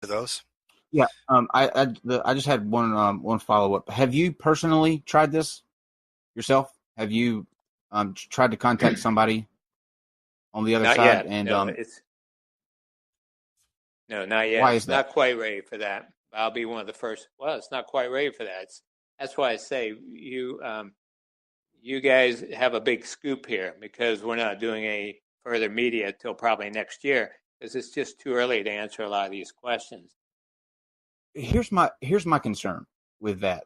those. Yeah, I just had one follow up. Have you personally tried this yourself? Have you tried to contact somebody on the other Not side? yet. And not yet. Why is It's that? not quite ready for that. I'll be one of the first. Well, it's not quite ready for that. That's why I say you guys have a big scoop here, because we're not doing any further media till probably next year, because it's just too early to answer a lot of these questions. Here's my concern with that.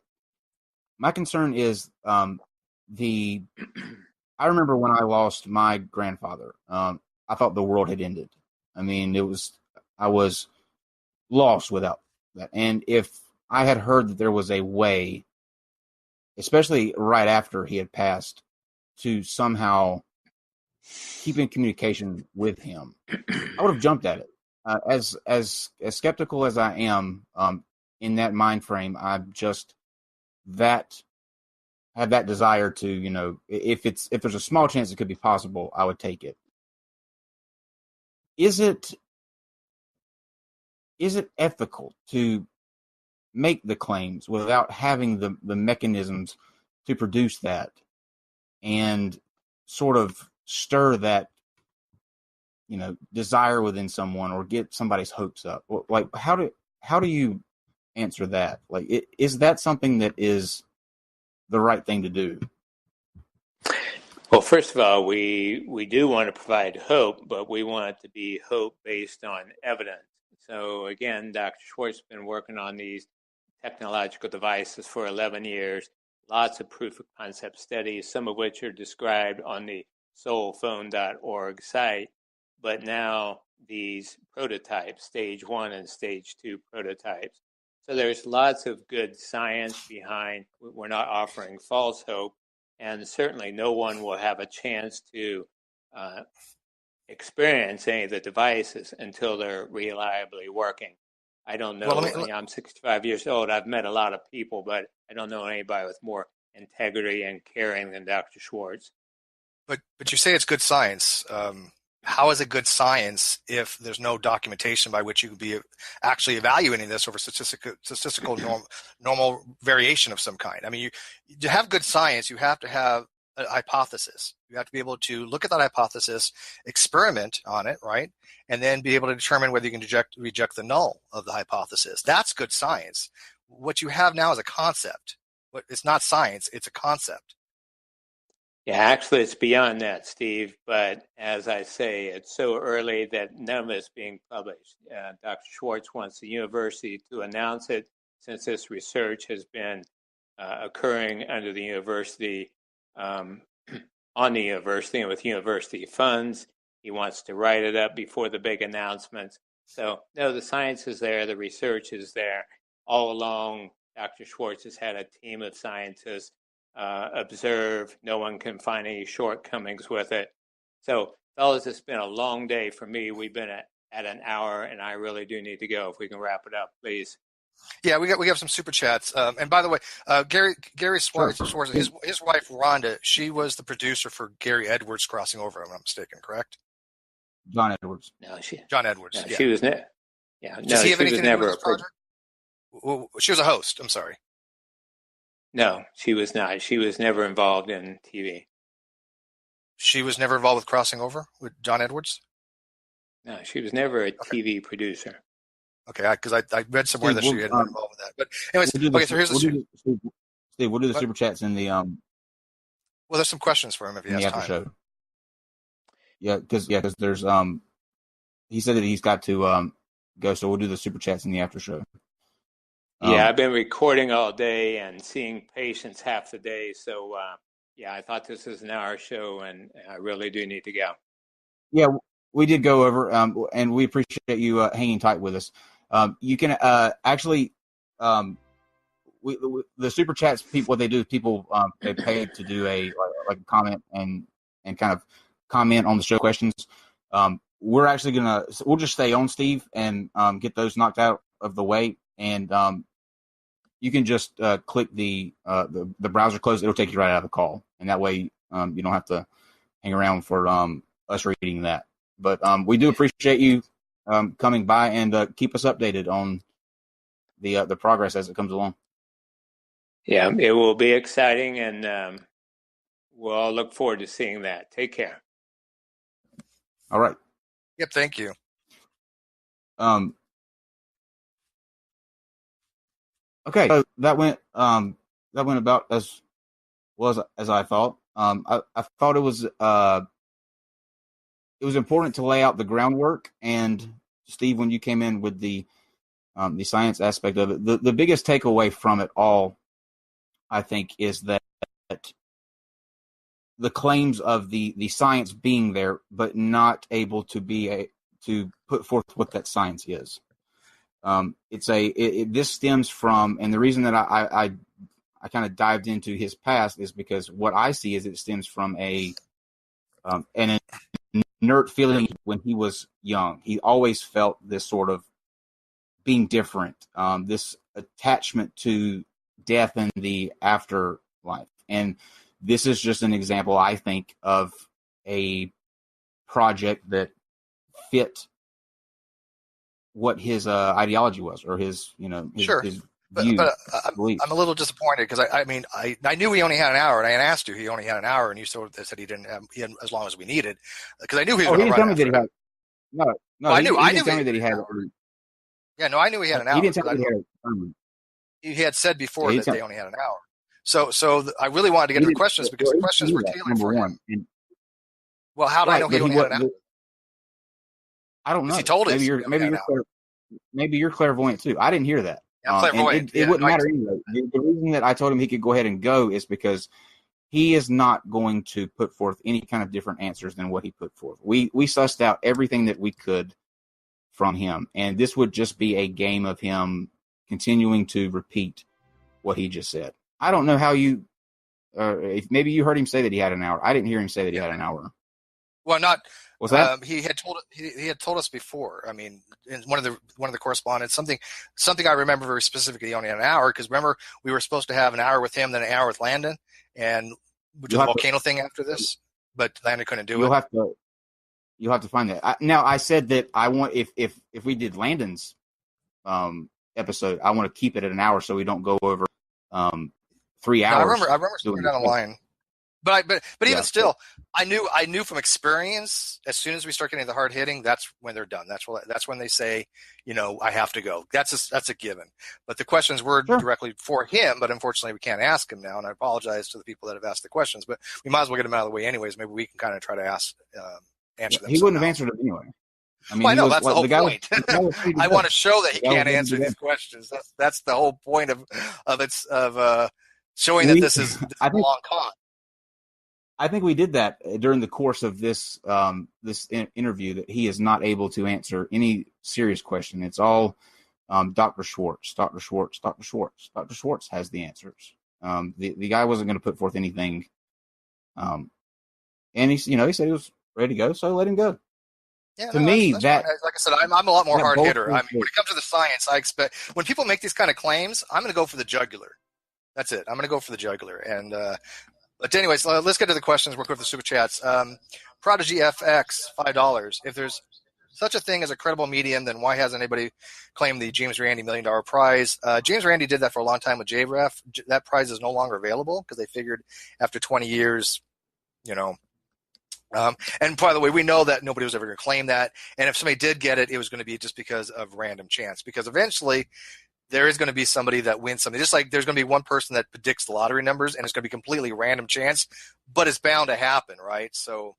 My concern is I remember when I lost my grandfather. I thought the world had ended. I mean, I was lost without that. And if I had heard that there was a way, especially right after he had passed, to somehow keep in communication with him, I would have jumped at it. As skeptical as I am in that mind frame, I just have that desire to, if there's a small chance it could be possible, I would take it. Is it ethical to make the claims without having the mechanisms to produce that and sort of stir that, desire within someone or get somebody's hopes up? Like, how do you answer that? Like, is that something that is the right thing to do? Well, first of all, we do want to provide hope, but we want it to be hope based on evidence. So again, Dr. Schwartz has been working on these technological devices for 11 years, lots of proof of concept studies, some of which are described on the soulphone.org site. But now these prototypes, stage 1 and stage 2 prototypes. So there's lots of good science behind. We're not offering false hope, and certainly no one will have a chance to experience any of the devices until they're reliably working. I don't know. I'm 65 years old. I've met a lot of people, but I don't know anybody with more integrity and caring than Dr. Schwartz. But you say it's good science. How is it good science if there's no documentation by which you could be actually evaluating this over statistical normal variation of some kind? I mean, to have good science, you have to have a hypothesis. You have to be able to look at that hypothesis, experiment on it, right? And then be able to determine whether you can reject the null of the hypothesis. That's good science. What you have now is a concept. It's not science, it's a concept. Yeah, actually, it's beyond that, Steve. But as I say, it's so early that none of it's being published. Dr. Schwartz wants the university to announce it, since this research has been occurring under the university, on the university and with university funds. He wants to write it up before the big announcements. So, no, the science is there, the research is there. All along, Dr. Schwartz has had a team of scientists observe. No one can find any shortcomings with it. So, fellas, it's been a long day for me. We've been at an hour, and I really do need to go. If we can wrap it up, please. Yeah, we have some super chats. And by the way, Gary Schwartz, his wife Rhonda, she was the producer for Gary Edwards Crossing Over. If I'm not mistaken, correct? John Edwards. No, John Edwards. No, yeah. She was never. Yeah, no, Does he have she anything was to do with never this project? Well, she was a host. I'm sorry. No, she was not. She was never involved in TV. She was never involved with Crossing Over with John Edwards? No, she was never a TV producer. Okay, because I read somewhere that she had been involved with that. But anyways, so here's the Steve, we'll do the super chats in the well, there's some questions for him if he has after time. show. Yeah, because there's he said that he's got to go, so we'll do the super chats in the after show. Yeah, I've been recording all day and seeing patients half the day. So, I thought this was an hour show, and I really do need to go. Yeah, we did go over, and we appreciate you hanging tight with us. You can actually, the super chats, people, what they do is people they pay to do a comment and kind of comment on the show questions. We're actually we'll just stay on, Steve, and get those knocked out of the way, and you can just click the browser close. It'll take you right out of the call, and that way you don't have to hang around for us reading that. But we do appreciate you coming by and keep us updated on the progress as it comes along. Yeah, it will be exciting, and we'll all look forward to seeing that. Take care. All right. Yep. Thank you. Okay. So that went about as well as I thought. I thought it was important to lay out the groundwork, and Steve, when you came in with the science aspect of it, the biggest takeaway from it all, I think, is that the claims of the science being there, but not able to to put forth what that science is. This stems from, and the reason that I kind of dived into his past is because what I see is it stems from an inert feeling when he was young. He always felt this sort of being different, this attachment to death and the afterlife. And this is just an example, I think, of a project that fit what his ideology was, or his views. But I'm a little disappointed because I knew he only had an hour, and I had asked you he only had an hour, and you said he didn't have as long as we needed, because I knew he was going to run after that. No, well, I knew tell me that he had. Yeah, no, I knew he had an hour. He didn't tell me he had said before that they only had an hour. So I really wanted to get to the questions because the questions were tailored for him. Well, how did I know he only had an hour? I don't know. He told us. Maybe you're clairvoyant too. I didn't hear that. I'm clairvoyant. It wouldn't matter anyway. The reason that I told him he could go ahead and go is because he is not going to put forth any kind of different answers than what he put forth. We sussed out everything that we could from him, and this would just be a game of him continuing to repeat what he just said. I don't know how you, if maybe you heard him say that he had an hour. I didn't hear him say that he had an hour. Well, not. What's that? He had told us before. I mean, in one of the correspondence, something I remember very specifically. He only had an hour because remember we were supposed to have an hour with him, then an hour with Landon, and which was a volcano thing after this. But Landon couldn't do it. You'll have to find that. Now I said that I want if we did Landon's episode, I want to keep it at an hour so we don't go over 3 hours. No, I remember somewhere down the line. But even still, I knew from experience, as soon as we start getting the hard hitting, that's when they're done. That's when they say, I have to go. That's a given. But the questions were directly for him, but unfortunately we can't ask him now. And I apologize to the people that have asked the questions, but we might as well get them out of the way anyways. Maybe we can kind of try to answer them. He wouldn't have answered it anyway. I know that's the whole point. I want to show that he can't answer these questions. That's the whole point of showing that this is a long con. I think we did that during the course of this interview, that he is not able to answer any serious question. It's all Dr. Schwartz. Dr. Schwartz has the answers. The guy wasn't going to put forth anything. And he said he was ready to go, so let him go. Yeah, to me, that fine. Like I said, I'm a lot more hard hitter. I mean, when it comes to the science, I expect when people make these kind of claims, I'm going to go for the jugular. That's it. I'm going to go for the jugular. And but anyways, let's get to the questions. We'll go for the super chats. Prodigy FX, $5. If there's such a thing as a credible medium, then why hasn't anybody claimed the James Randi $1 million prize? James Randi did that for a long time with JREF. That prize is no longer available because they figured after 20 years, and by the way, we know that nobody was ever going to claim that. And if somebody did get it, it was going to be just because of random chance. Because eventually, there is going to be somebody that wins something. Just like there's going to be one person that predicts the lottery numbers, and it's going to be completely random chance, but it's bound to happen, right? So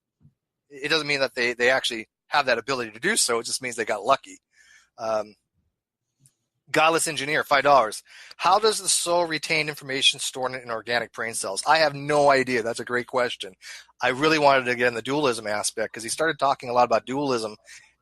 it doesn't mean that they actually have that ability to do so. It just means they got lucky. Godless Engineer, $5. How does the soul retain information stored in organic brain cells? I have no idea. That's a great question. I really wanted to get in the dualism aspect because he started talking a lot about dualism,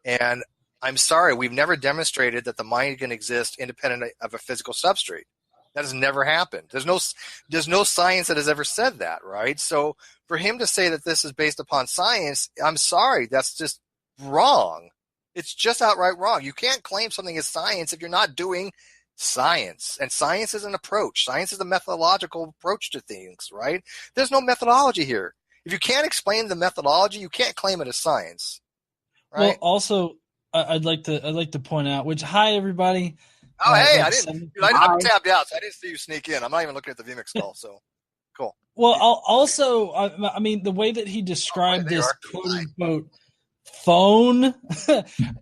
and I'm sorry, we've never demonstrated that the mind can exist independent of a physical substrate. That has never happened. There's no science that has ever said that, right? So for him to say that this is based upon science, I'm sorry, that's just wrong. It's just outright wrong. You can't claim something is science if you're not doing science. And science is an approach. Science is a methodological approach to things, right? There's no methodology here. If you can't explain the methodology, you can't claim it as science, right? Well, also, I'd like to point out, which hi everybody. Oh, hey, Like I didn't. I'm tabbed out, so I didn't see you sneak in. I'm not even looking at the vMix call, so cool. Well, also, I mean, the way that he described this quote unquote phone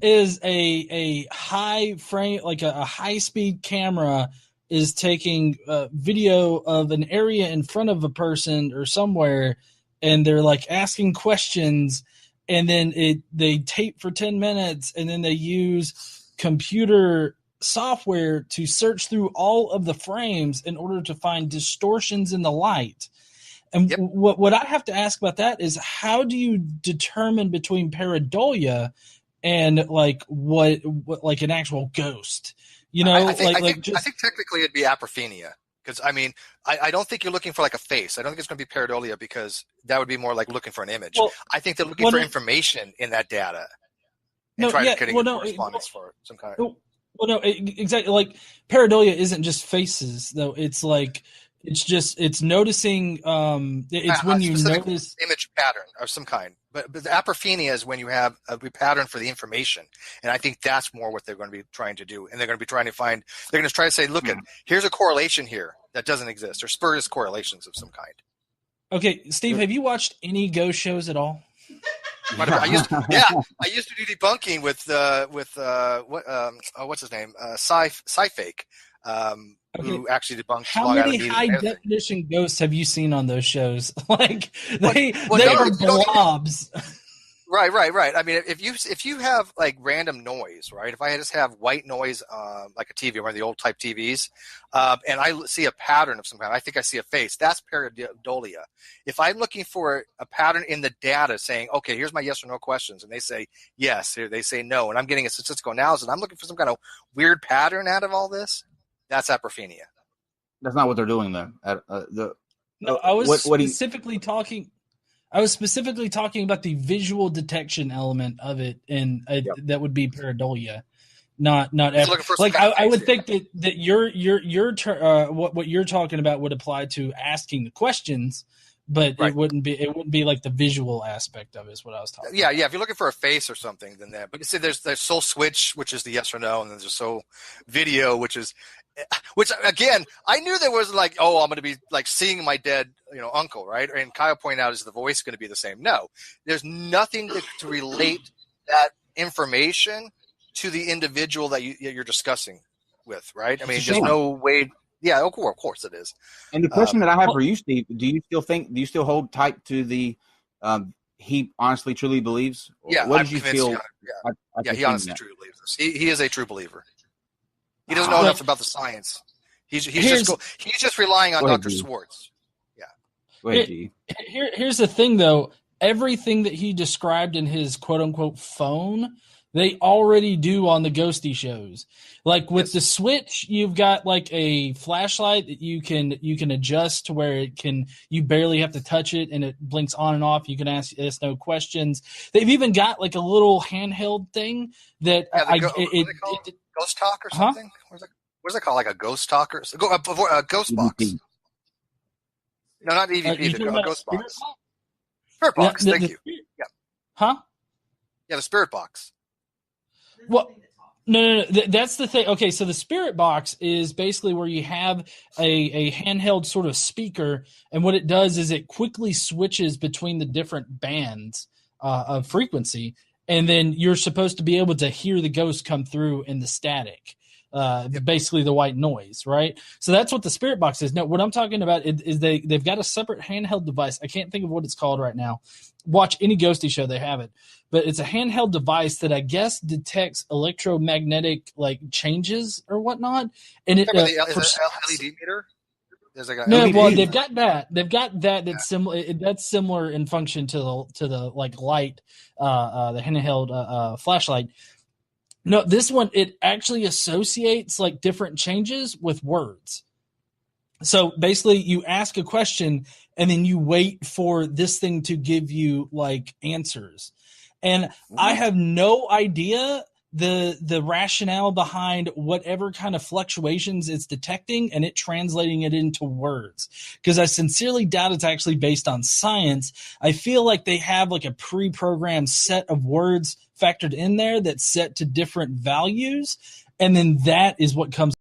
is a high frame, like a high speed camera is taking video of an area in front of a person or somewhere, and they're like asking questions, and then they tape for 10 minutes, and then they use computer software to search through all of the frames in order to find distortions in the light. And what I have to ask about that is, how do you determine between pareidolia and like what like an actual ghost? You know, I think technically it'd be apophenia, because I mean, I don't think you're looking for like a face. I don't think it's going to be pareidolia, because that would be more like looking for an image. Well, I think they're looking for information in that data and trying to get correspondence for some kind of. Well, no, exactly. Like pareidolia isn't just faces, though. It's like it's noticing. It's when you notice image pattern of some kind. But the apophenia is when you have a pattern for the information, and I think that's more what they're going to be trying to do. And they're going to be trying to find. They're going to try to say, look, here's a correlation here that doesn't exist, or spurious correlations of some kind. Okay, Steve, have you watched any ghost shows at all? I used to do debunking with what's his name, Sci-Fake, who actually debunked. How many high definition ghosts have you seen on those shows? Like they are blobs. Right. I mean, if you have like random noise, right? If I just have white noise, like a TV, one of the old type TVs, and I see a pattern of some kind, I think I see a face. That's pareidolia. If I'm looking for a pattern in the data, saying, okay, here's my yes or no questions, and they say yes, or they say no, and I'm getting a statistical analysis, I'm looking for some kind of weird pattern out of all this. That's apophenia. That's not what they're doing, though. I was specifically talking. I was specifically talking about the visual detection element of it, and that would be pareidolia, not like I would think that what you're talking about would apply to asking the questions, but it wouldn't be like the visual aspect of it is what I was talking. Yeah. If you're looking for a face or something, then that. But you see, there's soul switch, which is the yes or no, and then there's soul video, which again, I knew there was like, I'm going to be like seeing my dead, uncle, right? And Kyle pointed out, is the voice going to be the same? No, there's nothing to relate that information to the individual that you're discussing with, right? I mean, there's no way. Yeah, of course it is. And the question that I have for you, Steve, do you still hold tight to the he honestly truly believes? Yeah, what did you feel? He honestly truly believes this. He is a true believer. He doesn't know enough about the science. He's just relying on Dr. Schwartz. Yeah. Go ahead, G. Here's the thing, though. Everything that he described in his quote unquote phone, they already do on the ghosty shows. Like with the Switch, you've got like a flashlight that you can adjust to where you barely have to touch it and it blinks on and off. You can ask no questions. They've even got like a little handheld thing that Ghost Talk or something? Huh? What is it called? Like a Ghost Talk or a Ghost Box? No, not EVP. A Ghost Box. Spirit Box. Thank you. Yeah. Huh? Yeah, the Spirit Box. Well, no. That's the thing. Okay, so the Spirit Box is basically where you have a handheld sort of speaker, and what it does is it quickly switches between the different bands of frequency. And then you're supposed to be able to hear the ghost come through in the static, basically the white noise, right? So that's what the Spirit Box is. No, what I'm talking about is they've got a separate handheld device. I can't think of what it's called right now. Watch any ghosty show, they have it. But it's a handheld device that I guess detects electromagnetic like changes or whatnot. And it is it an LED meter? They've got that. They've got that. That's similar. That's similar in function to the like light, the handheld flashlight. No, this one it actually associates like different changes with words. So basically, you ask a question and then you wait for this thing to give you like answers. And I have no idea the rationale behind whatever kind of fluctuations it's detecting and it translating it into words, because I sincerely doubt it's actually based on science. I feel like they have like a pre-programmed set of words factored in there that's set to different values, and then that is what comes